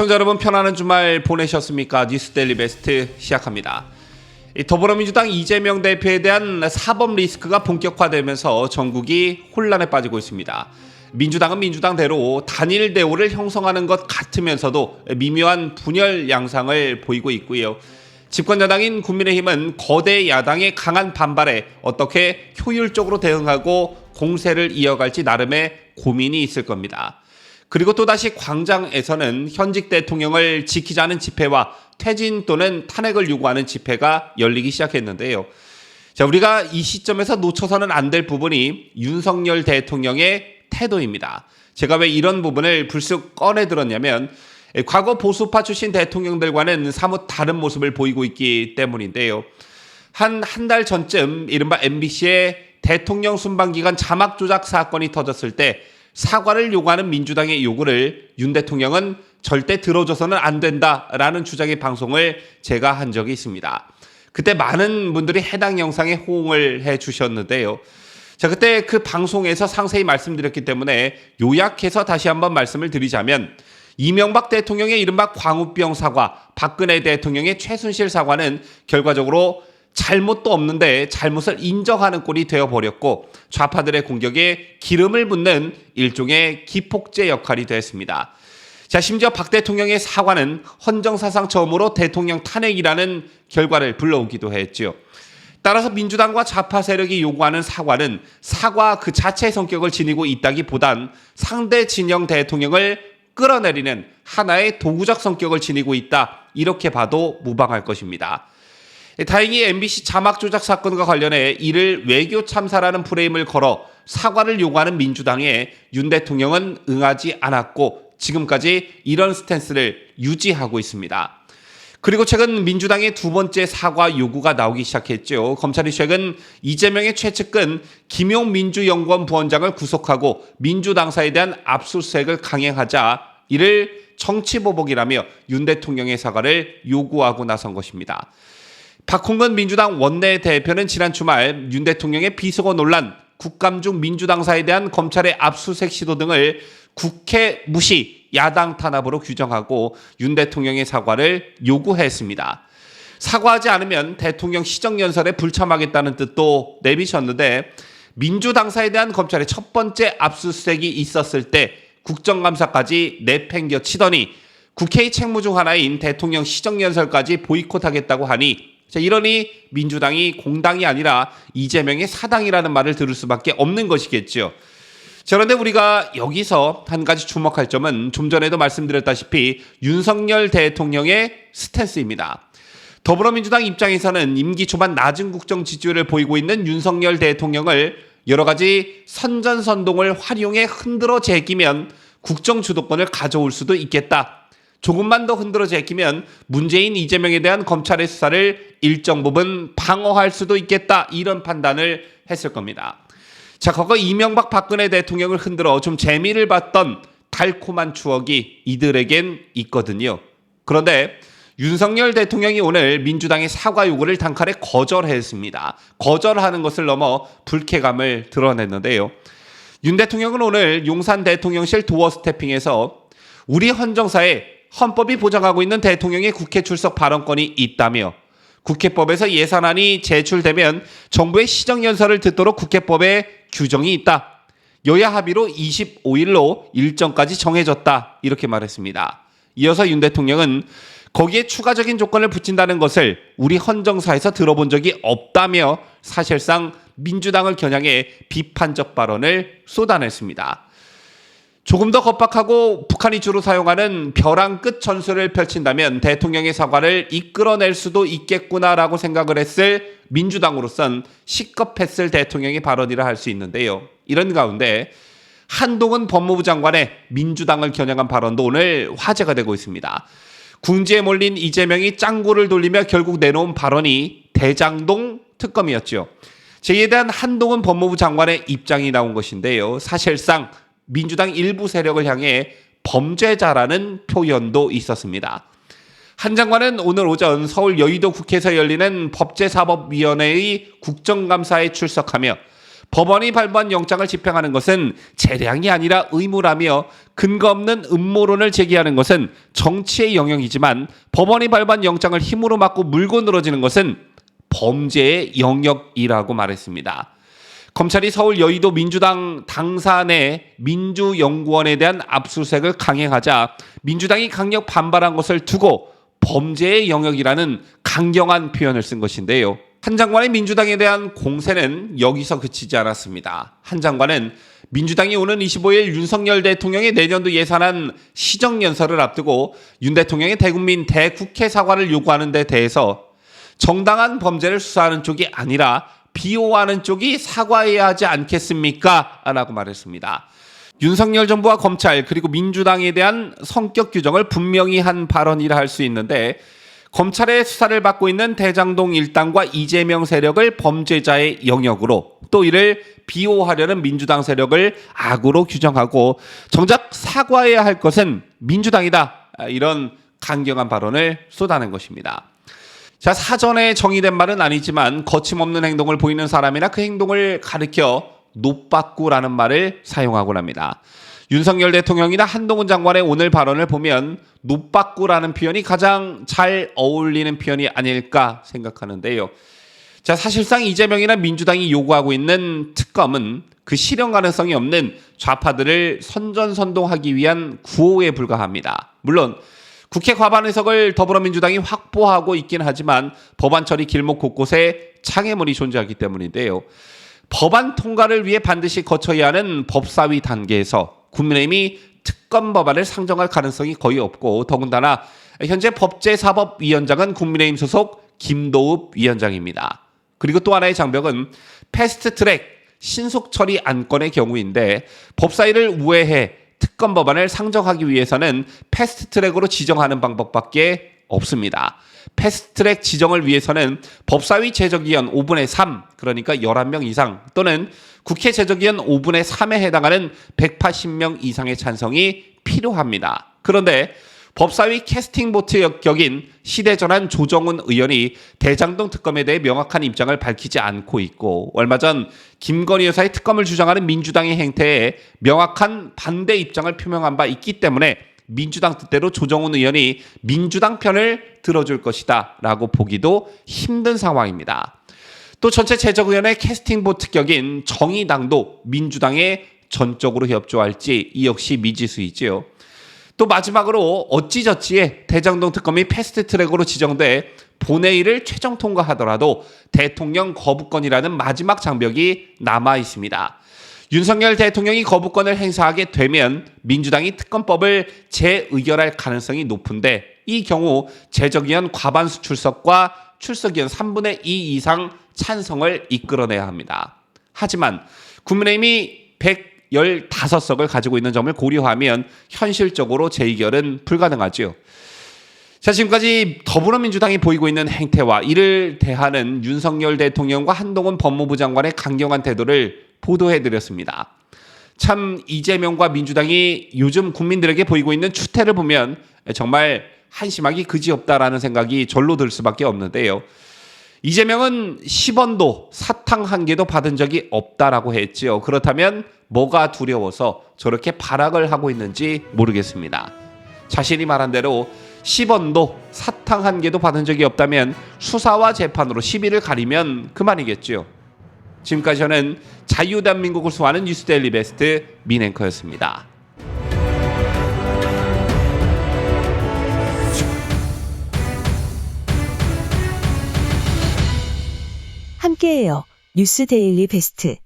시청자 여러분 편안한 주말 보내셨습니까? 뉴스데일리 베스트 시작합니다. 더불어민주당 이재명 대표에 대한 사법 리스크가 본격화되면서 전국이 혼란에 빠지고 있습니다. 민주당은 민주당대로 단일 대오를 형성하는 것 같으면서도 미묘한 분열 양상을 보이고 있고요. 집권 여당인 국민의힘은 거대 야당의 강한 반발에 어떻게 효율적으로 대응하고 공세를 이어갈지 나름의 고민이 있을 겁니다. 그리고 또다시 광장에서는 현직 대통령을 지키자는 집회와 퇴진 또는 탄핵을 요구하는 집회가 열리기 시작했는데요. 자, 우리가 이 시점에서 놓쳐서는 안 될 부분이 윤석열 대통령의 태도입니다. 제가 왜 이런 부분을 불쑥 꺼내 들었냐면 과거 보수파 출신 대통령들과는 사뭇 다른 모습을 보이고 있기 때문인데요. 한 달 전쯤 이른바 MBC의 대통령 순방기간 자막 조작 사건이 터졌을 때 사과를 요구하는 민주당의 요구를 윤 대통령은 절대 들어줘서는 안 된다라는 주장의 방송을 제가 한 적이 있습니다. 그때 많은 분들이 해당 영상에 호응을 해 주셨는데요. 자, 그때 그 방송에서 상세히 말씀드렸기 때문에 요약해서 다시 한번 말씀을 드리자면 이명박 대통령의 이른바 광우병 사과, 박근혜 대통령의 최순실 사과는 결과적으로 잘못도 없는데 잘못을 인정하는 꼴이 되어버렸고 좌파들의 공격에 기름을 붓는 일종의 기폭제 역할이 됐습니다. 자, 심지어 박 대통령의 사과는 헌정사상 처음으로 대통령 탄핵이라는 결과를 불러오기도 했죠. 따라서 민주당과 좌파 세력이 요구하는 사과는 사과 그 자체의 성격을 지니고 있다기보단 상대 진영 대통령을 끌어내리는 하나의 도구적 성격을 지니고 있다. 이렇게 봐도 무방할 것입니다. 다행히 MBC 자막 조작 사건과 관련해 이를 외교 참사라는 프레임을 걸어 사과를 요구하는 민주당에 윤 대통령은 응하지 않았고 지금까지 이런 스탠스를 유지하고 있습니다. 그리고 최근 민주당의 두 번째 사과 요구가 나오기 시작했죠. 검찰이 최근 이재명의 최측근 김용 민주연구원 부원장을 구속하고 민주당사에 대한 압수수색을 강행하자 이를 정치보복이라며 윤 대통령의 사과를 요구하고 나선 것입니다. 박홍근 민주당 원내대표는 지난 주말 윤 대통령의 비속어 논란, 국감 중 민주당사에 대한 검찰의 압수수색 시도 등을 국회 무시, 야당 탄압으로 규정하고 윤 대통령의 사과를 요구했습니다. 사과하지 않으면 대통령 시정연설에 불참하겠다는 뜻도 내비쳤는데 민주당사에 대한 검찰의 첫 번째 압수수색이 있었을 때 국정감사까지 내팽겨 치더니 국회의 책무 중 하나인 대통령 시정연설까지 보이콧하겠다고 하니 자, 이러니 민주당이 공당이 아니라 이재명의 사당이라는 말을 들을 수밖에 없는 것이겠죠. 자, 그런데 우리가 여기서 한 가지 주목할 점은 좀 전에도 말씀드렸다시피 윤석열 대통령의 스탠스입니다. 더불어민주당 입장에서는 임기 초반 낮은 국정 지지율을 보이고 있는 윤석열 대통령을 여러 가지 선전선동을 활용해 흔들어 제끼면 국정 주도권을 가져올 수도 있겠다. 조금만 더 흔들어 제끼면 문재인 이재명에 대한 검찰의 수사를 일정 부분 방어할 수도 있겠다. 이런 판단을 했을 겁니다. 자, 과거 이명박 박근혜 대통령을 흔들어 좀 재미를 봤던 달콤한 추억이 이들에겐 있거든요. 그런데 윤석열 대통령이 오늘 민주당의 사과 요구를 단칼에 거절했습니다. 거절하는 것을 넘어 불쾌감을 드러냈는데요. 윤 대통령은 오늘 용산 대통령실 도어 스태핑에서 우리 헌정사에 헌법이 보장하고 있는 대통령의 국회 출석 발언권이 있다며 국회법에서 예산안이 제출되면 정부의 시정연설을 듣도록 국회법에 규정이 있다. 여야 합의로 25일로 일정까지 정해졌다. 이렇게 말했습니다. 이어서 윤 대통령은 거기에 추가적인 조건을 붙인다는 것을 우리 헌정사에서 들어본 적이 없다며 사실상 민주당을 겨냥해 비판적 발언을 쏟아냈습니다. 조금 더 겁박하고 북한이 주로 사용하는 벼랑 끝 전술을 펼친다면 대통령의 사과를 이끌어낼 수도 있겠구나라고 생각을 했을 민주당으로선 시급했을 대통령의 발언이라 할 수 있는데요. 이런 가운데 한동훈 법무부 장관의 민주당을 겨냥한 발언도 오늘 화제가 되고 있습니다. 궁지에 몰린 이재명이 짱구를 돌리며 결국 내놓은 발언이 대장동 특검이었죠. 이에 대한 한동훈 법무부 장관의 입장이 나온 것인데요. 사실상 민주당 일부 세력을 향해 범죄자라는 표현도 있었습니다. 한 장관은 오늘 오전 서울 여의도 국회에서 열리는 법제사법위원회의 국정감사에 출석하며 법원이 발부한 영장을 집행하는 것은 재량이 아니라 의무라며 근거 없는 음모론을 제기하는 것은 정치의 영역이지만 법원이 발부한 영장을 힘으로 막고 물고 늘어지는 것은 범죄의 영역이라고 말했습니다. 검찰이 서울 여의도 민주당 당사 내 민주연구원에 대한 압수수색을 강행하자 민주당이 강력 반발한 것을 두고 범죄의 영역이라는 강경한 표현을 쓴 것인데요. 한 장관의 민주당에 대한 공세는 여기서 그치지 않았습니다. 한 장관은 민주당이 오는 25일 윤석열 대통령의 내년도 예산안 시정연설을 앞두고 윤 대통령의 대국민 대국회 사과를 요구하는 데 대해서 정당한 범죄를 수사하는 쪽이 아니라 비호하는 쪽이 사과해야 하지 않겠습니까? 라고 말했습니다. 윤석열 정부와 검찰 그리고 민주당에 대한 성격 규정을 분명히 한 발언이라 할 수 있는데 검찰의 수사를 받고 있는 대장동 일당과 이재명 세력을 범죄자의 영역으로 또 이를 비호하려는 민주당 세력을 악으로 규정하고 정작 사과해야 할 것은 민주당이다. 이런 강경한 발언을 쏟아낸 것입니다. 자, 사전에 정의된 말은 아니지만 거침없는 행동을 보이는 사람이나 그 행동을 가리켜 노빠꾸라는 말을 사용하곤 합니다. 윤석열 대통령이나 한동훈 장관의 오늘 발언을 보면 노빠꾸라는 표현이 가장 잘 어울리는 표현이 아닐까 생각하는데요. 자, 사실상 이재명이나 민주당이 요구하고 있는 특검은 그 실현 가능성이 없는 좌파들을 선전선동하기 위한 구호에 불과합니다. 물론 국회 과반 의석을 더불어민주당이 확보하고 있긴 하지만 법안 처리 길목 곳곳에 장애물이 존재하기 때문인데요. 법안 통과를 위해 반드시 거쳐야 하는 법사위 단계에서 국민의힘이 특검 법안을 상정할 가능성이 거의 없고 더군다나 현재 법제사법위원장은 국민의힘 소속 김도읍 위원장입니다. 그리고 또 하나의 장벽은 패스트트랙 신속 처리 안건의 경우인데 법사위를 우회해 특검 법안을 상정하기 위해서는 패스트트랙으로 지정하는 방법밖에 없습니다. 패스트트랙 지정을 위해서는 법사위 제적위원 5분의 3, 그러니까 11명 이상 또는 국회 제적위원 5분의 3에 해당하는 180명 이상의 찬성이 필요합니다. 그런데 법사위 캐스팅 보트 격인 시대전환 조정훈 의원이 대장동 특검에 대해 명확한 입장을 밝히지 않고 있고 얼마 전 김건희 여사의 특검을 주장하는 민주당의 행태에 명확한 반대 입장을 표명한 바 있기 때문에 민주당 뜻대로 조정훈 의원이 민주당 편을 들어줄 것이다 라고 보기도 힘든 상황입니다. 또 전체 제적위원회 캐스팅 보트 격인 정의당도 민주당에 전적으로 협조할지 이 역시 미지수이지요. 또 마지막으로 어찌저찌에 대장동 특검이 패스트트랙으로 지정돼 본회의를 최종 통과하더라도 대통령 거부권이라는 마지막 장벽이 남아 있습니다. 윤석열 대통령이 거부권을 행사하게 되면 민주당이 특검법을 재의결할 가능성이 높은데 이 경우 제적위원 과반수 출석과 출석위원 3분의 2 이상 찬성을 이끌어내야 합니다. 하지만 국민의힘이 115석을 가지고 있는 점을 고려하면 현실적으로 재의결은 불가능하죠. 자, 지금까지 더불어민주당이 보이고 있는 행태와 이를 대하는 윤석열 대통령과 한동훈 법무부 장관의 강경한 태도를 보도해드렸습니다. 참 이재명과 민주당이 요즘 국민들에게 보이고 있는 추태를 보면 정말 한심하기 그지없다라는 생각이 절로 들 수밖에 없는데요. 이재명은 10원도 사탕 한 개도 받은 적이 없다라고 했지요. 그렇다면 뭐가 두려워서 저렇게 발악을 하고 있는지 모르겠습니다. 자신이 말한 대로 10원도 사탕 한 개도 받은 적이 없다면 수사와 재판으로 시비를 가리면 그만이겠죠. 지금까지 저는 자유대한민국을 수호하는 뉴스데일리 베스트 민앵커였습니다. 함께해요. 뉴스데일리 베스트.